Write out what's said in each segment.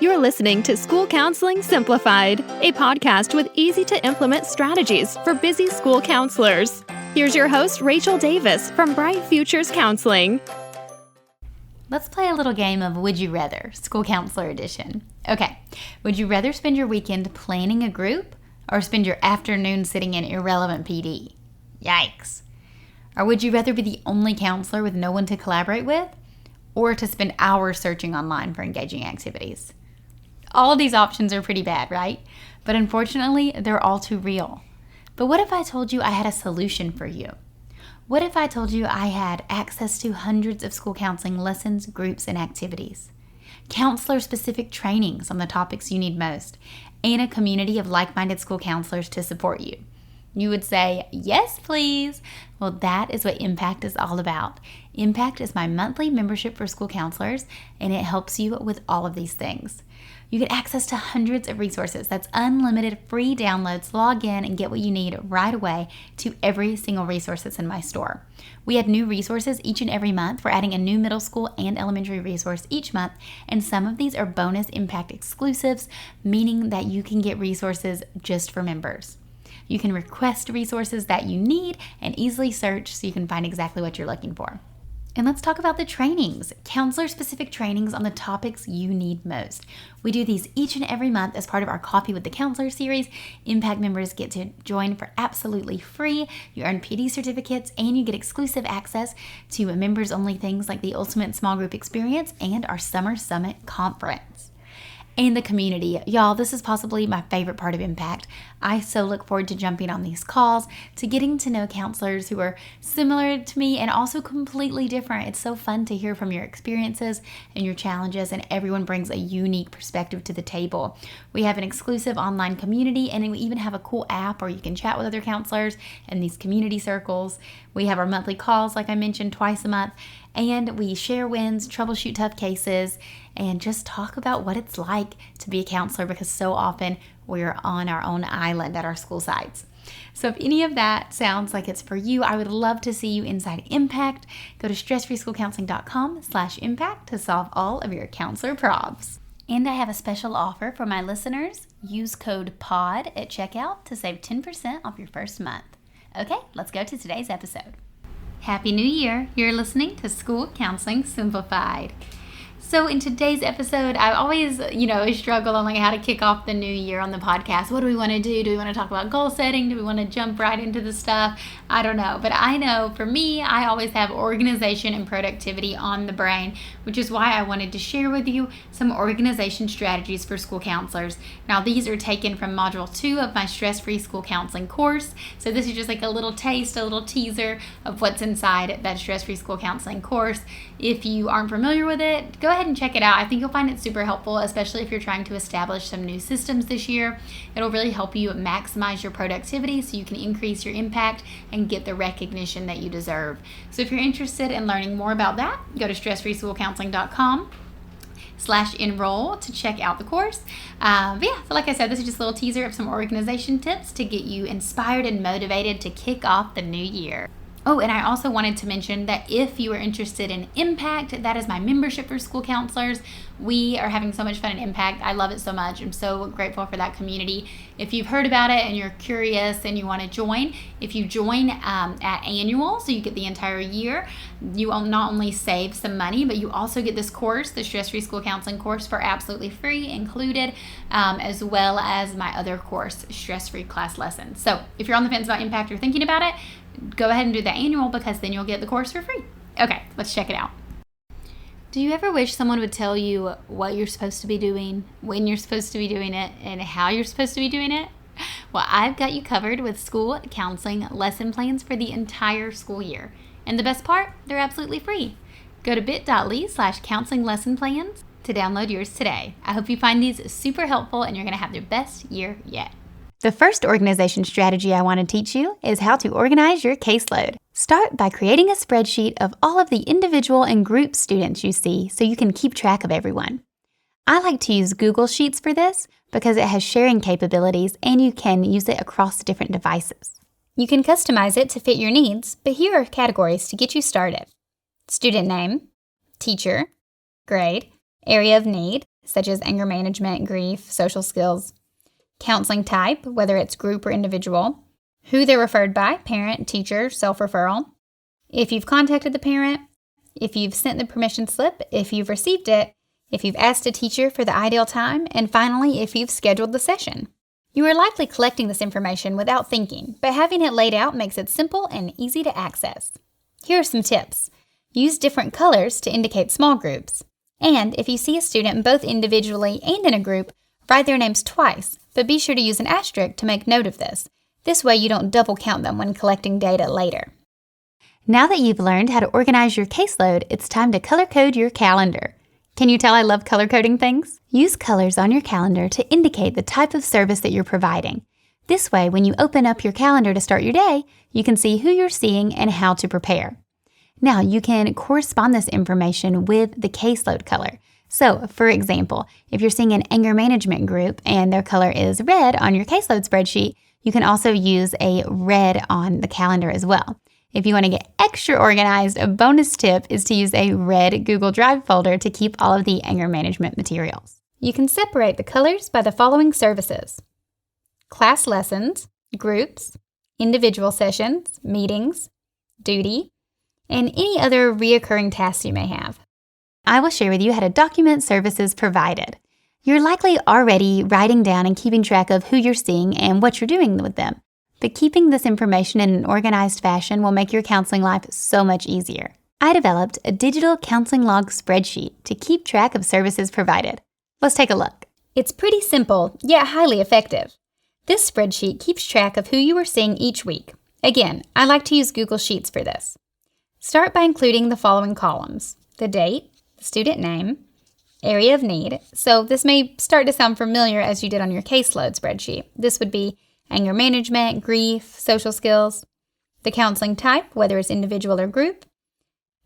You're listening to School Counseling Simplified, a podcast with easy-to-implement strategies for busy school counselors. Here's your host, Rachel Davis from Bright Futures Counseling. Let's play a little game of Would You Rather, School Counselor Edition. Okay, would you rather spend your weekend planning a group or spend your afternoon sitting in irrelevant PD? Yikes. Or would you rather be the only counselor with no one to collaborate with, or to spend hours searching online for engaging activities? All of these options are pretty bad, right? But unfortunately, they're all too real. But what if I told you I had a solution for you? What if I told you I had access to hundreds of school counseling lessons, groups, and activities, counselor-specific trainings on the topics you need most, and a community of like-minded school counselors to support you? You would say, yes, please. Well, that is what Impact is all about. Impact is my monthly membership for school counselors, and it helps you with all of these things. You get access to hundreds of resources. That's unlimited free downloads. Log in and get what you need right away to every single resource that's in my store. We add new resources each and every month. We're adding a new middle school and elementary resource each month, and some of these are bonus Impact exclusives, meaning that you can get resources just for members. You can request resources that you need and easily search so you can find exactly what you're looking for. And let's talk about the trainings, counselor-specific trainings on the topics you need most. We do these each and every month as part of our Coffee with the Counselor series. Impact members get to join for absolutely free. You earn PD certificates and you get exclusive access to members-only things like the Ultimate Small Group Experience and our Summer Summit Conference. And the community. Y'all, this is possibly my favorite part of Impact. I so look forward to jumping on these calls, to getting to know counselors who are similar to me and also completely different. It's so fun to hear from your experiences and your challenges, and everyone brings a unique perspective to the table. We have an exclusive online community, and we even have a cool app where you can chat with other counselors in these community circles. We have our monthly calls, like I mentioned, twice a month, and we share wins, troubleshoot tough cases, and just talk about what it's like to be a counselor, because so often we're on our own island at our school sites. So if any of that sounds like it's for you, I would love to see you inside Impact. Go to stressfreeschoolcounseling.com/impact to solve all of your counselor problems. And I have a special offer for my listeners. Use code POD at checkout to save 10% off your first month. Okay, let's go to today's episode. Happy New Year. You're listening to School Counseling Simplified. So in today's episode, I always, struggle on how to kick off the new year on the podcast. What do we want to do? Do we want to talk about goal setting? Do we want to jump right into the stuff? I don't know. But I know for me, I always have organization and productivity on the brain, which is why I wanted to share with you some organization strategies for school counselors. Now, these are taken from Module 2 of my Stress-Free School Counseling course. So this is just like a little taste, a little teaser of what's inside that Stress-Free School Counseling course. If you aren't familiar with it, go ahead and check it out. I think you'll find it super helpful, especially if you're trying to establish some new systems this year. It'll really help you maximize your productivity so you can increase your impact and get the recognition that you deserve. So if you're interested in learning more about that, go to stressfreeschoolcounseling.com/enroll to check out the course. So like I said, this is just a little teaser of some organization tips to get you inspired and motivated to kick off the new year. Oh, and I also wanted to mention that if you are interested in Impact, that is my membership for school counselors. We are having so much fun in Impact. I love it so much. I'm so grateful for that community. If you've heard about it and you're curious and you want to join, if you join at annual, so you get the entire year, you will not only save some money, but you also get this course, the Stress-Free School Counseling course, for absolutely free included, as well as my other course, Stress-Free Class Lessons. So if you're on the fence about Impact or thinking about it, go ahead and do the annual, because then you'll get the course for free. Okay, let's check it out. Do you ever wish someone would tell you what you're supposed to be doing, when you're supposed to be doing it, and how you're supposed to be doing it? Well, I've got you covered with school counseling lesson plans for the entire school year. And the best part, they're absolutely free. Go to bit.ly/counseling lesson plans to download yours today. I hope you find these super helpful and you're going to have your best year yet. The first organization strategy I want to teach you is how to organize your caseload. Start by creating a spreadsheet of all of the individual and group students you see so you can keep track of everyone. I like to use Google Sheets for this because it has sharing capabilities and you can use it across different devices. You can customize it to fit your needs, but here are categories to get you started. Student name, teacher, grade, area of need, such as anger management, grief, social skills. Counseling type, whether it's group or individual. Who they're referred by, parent, teacher, self-referral. If you've contacted the parent, if you've sent the permission slip, if you've received it, if you've asked a teacher for the ideal time, and finally, if you've scheduled the session. You are likely collecting this information without thinking, but having it laid out makes it simple and easy to access. Here are some tips. Use different colors to indicate small groups. And if you see a student both individually and in a group, write their names twice, but be sure to use an asterisk to make note of this. This way you don't double count them when collecting data later. Now that you've learned how to organize your caseload, it's time to color code your calendar. Can you tell I love color coding things? Use colors on your calendar to indicate the type of service that you're providing. This way, when you open up your calendar to start your day, you can see who you're seeing and how to prepare. Now, you can correspond this information with the caseload color. So, for example, if you're seeing an anger management group and their color is red on your caseload spreadsheet, you can also use a red on the calendar as well. If you want to get extra organized, a bonus tip is to use a red Google Drive folder to keep all of the anger management materials. You can separate the colors by the following services: class lessons, groups, individual sessions, meetings, duty, and any other reoccurring tasks you may have. I will share with you how to document services provided. You're likely already writing down and keeping track of who you're seeing and what you're doing with them. But keeping this information in an organized fashion will make your counseling life so much easier. I developed a digital counseling log spreadsheet to keep track of services provided. Let's take a look. It's pretty simple, yet highly effective. This spreadsheet keeps track of who you are seeing each week. Again, I like to use Google Sheets for this. Start by including the following columns: the date, the student name, area of need. So this may start to sound familiar as you did on your caseload spreadsheet. This would be anger management, grief, social skills, the counseling type, whether it's individual or group,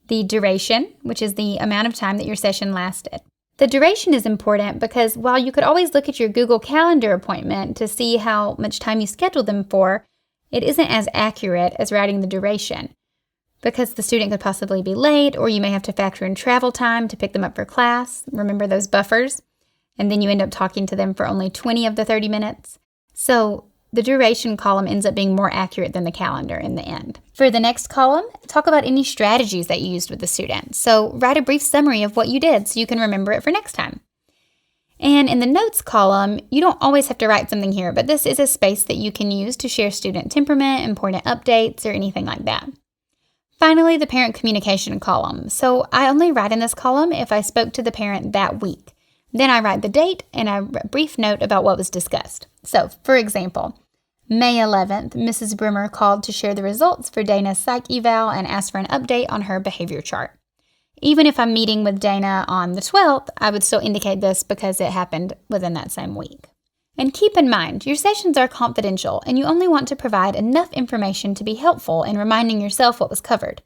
the duration, which is the amount of time that your session lasted. The duration is important because while you could always look at your Google Calendar appointment to see how much time you scheduled them for, it isn't as accurate as writing the duration because the student could possibly be late, or you may have to factor in travel time to pick them up for class. Remember those buffers? And then you end up talking to them for only 20 of the 30 minutes. So the duration column ends up being more accurate than the calendar in the end. For the next column, talk about any strategies that you used with the student. So write a brief summary of what you did so you can remember it for next time. And in the notes column, you don't always have to write something here, but this is a space that you can use to share student temperament, important updates, or anything like that. Finally, the parent communication column. So I only write in this column if I spoke to the parent that week. Then I write the date and a brief note about what was discussed. So, for example, May 11th, Mrs. Brimmer called to share the results for Dana's psych eval and asked for an update on her behavior chart. Even if I'm meeting with Dana on the 12th, I would still indicate this because it happened within that same week. And keep in mind, your sessions are confidential and you only want to provide enough information to be helpful in reminding yourself what was covered.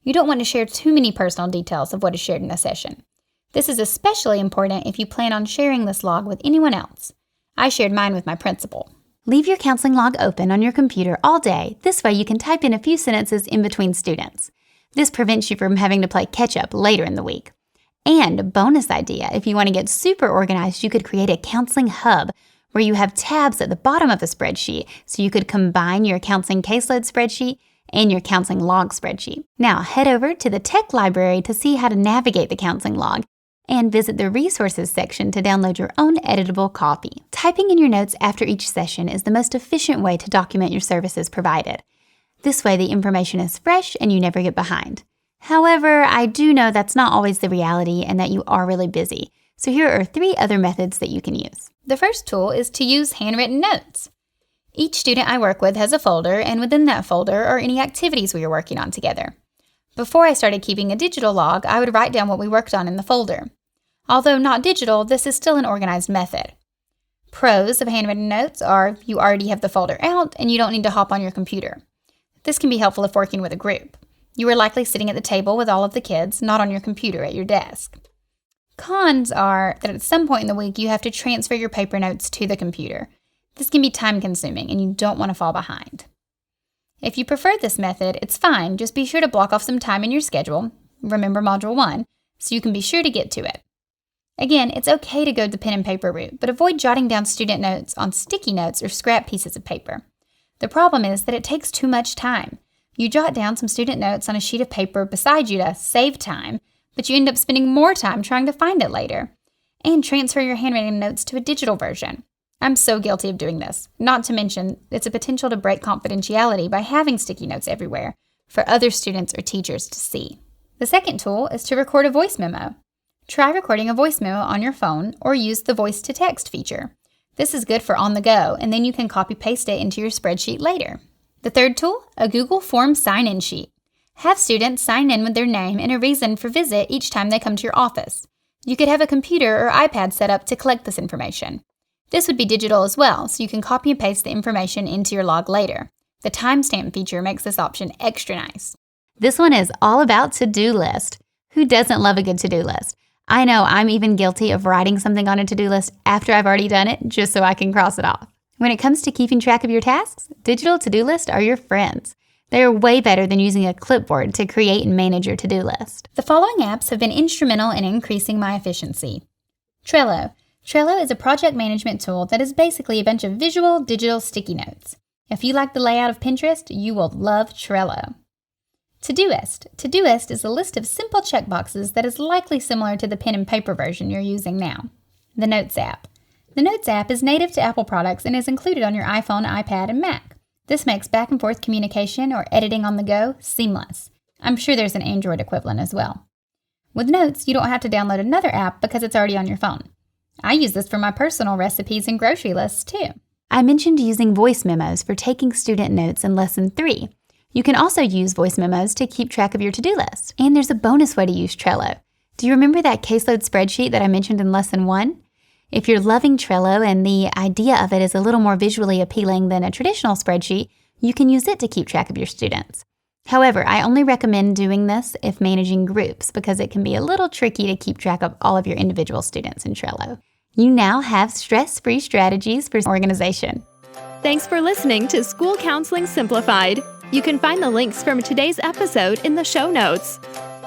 You don't want to share too many personal details of what is shared in a session. This is especially important if you plan on sharing this log with anyone else. I shared mine with my principal. Leave your counseling log open on your computer all day. This way you can type in a few sentences in between students. This prevents you from having to play catch up later in the week. And bonus idea, if you want to get super organized, you could create a counseling hub where you have tabs at the bottom of a spreadsheet so you could combine your counseling caseload spreadsheet and your counseling log spreadsheet. Now head over to the tech library to see how to navigate the counseling log and visit the resources section to download your own editable copy. Typing in your notes after each session is the most efficient way to document your services provided. This way the information is fresh and you never get behind. However, I do know that's not always the reality and that you are really busy. So here are 3 other methods that you can use. The first tool is to use handwritten notes. Each student I work with has a folder, and within that folder are any activities we are working on together. Before I started keeping a digital log, I would write down what we worked on in the folder. Although not digital, this is still an organized method. Pros of handwritten notes are you already have the folder out and you don't need to hop on your computer. This can be helpful if working with a group. You are likely sitting at the table with all of the kids, not on your computer at your desk. Cons are that at some point in the week you have to transfer your paper notes to the computer. This can be time consuming and you don't want to fall behind. If you prefer this method, it's fine. Just be sure to block off some time in your schedule, remember Module 1, so you can be sure to get to it. Again, it's okay to go the pen and paper route, but avoid jotting down student notes on sticky notes or scrap pieces of paper. The problem is that it takes too much time. You jot down some student notes on a sheet of paper beside you to save time, but you end up spending more time trying to find it later. And transfer your handwritten notes to a digital version. I'm so guilty of doing this, not to mention it's a potential to break confidentiality by having sticky notes everywhere for other students or teachers to see. The second tool is to record a voice memo. Try recording a voice memo on your phone or use the voice-to-text feature. This is good for on the go, and then you can copy-paste it into your spreadsheet later. The third tool, a Google Form sign-in sheet. Have students sign in with their name and a reason for visit each time they come to your office. You could have a computer or iPad set up to collect this information. This would be digital as well, so you can copy and paste the information into your log later. The timestamp feature makes this option extra nice. This one is all about to-do list. Who doesn't love a good to-do list? I know I'm even guilty of writing something on a to-do list after I've already done it, just so I can cross it off. When it comes to keeping track of your tasks, digital to-do lists are your friends. They are way better than using a clipboard to create and manage your to-do list. The following apps have been instrumental in increasing my efficiency. Trello. Trello is a project management tool that is basically a bunch of visual, digital sticky notes. If you like the layout of Pinterest, you will love Trello. Todoist. Todoist is a list of simple checkboxes that is likely similar to the pen and paper version you're using now. The Notes app. The Notes app is native to Apple products and is included on your iPhone, iPad, and Mac. This makes back and forth communication or editing on the go seamless. I'm sure there's an Android equivalent as well. With Notes, you don't have to download another app because it's already on your phone. I use this for my personal recipes and grocery lists too. I mentioned using voice memos for taking student notes in Lesson 3. You can also use voice memos to keep track of your to-do list. And there's a bonus way to use Trello. Do you remember that caseload spreadsheet that I mentioned in Lesson 1? If you're loving Trello and the idea of it is a little more visually appealing than a traditional spreadsheet, you can use it to keep track of your students. However, I only recommend doing this if managing groups because it can be a little tricky to keep track of all of your individual students in Trello. You now have stress-free strategies for organization. Thanks for listening to School Counseling Simplified. You can find the links from today's episode in the show notes.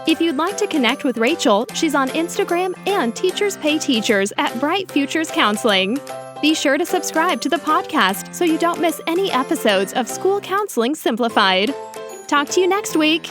If you'd like to connect with Rachel, she's on Instagram and Teachers Pay Teachers at Bright Futures Counseling. Be sure to subscribe to the podcast so you don't miss any episodes of School Counseling Simplified. Talk to you next week.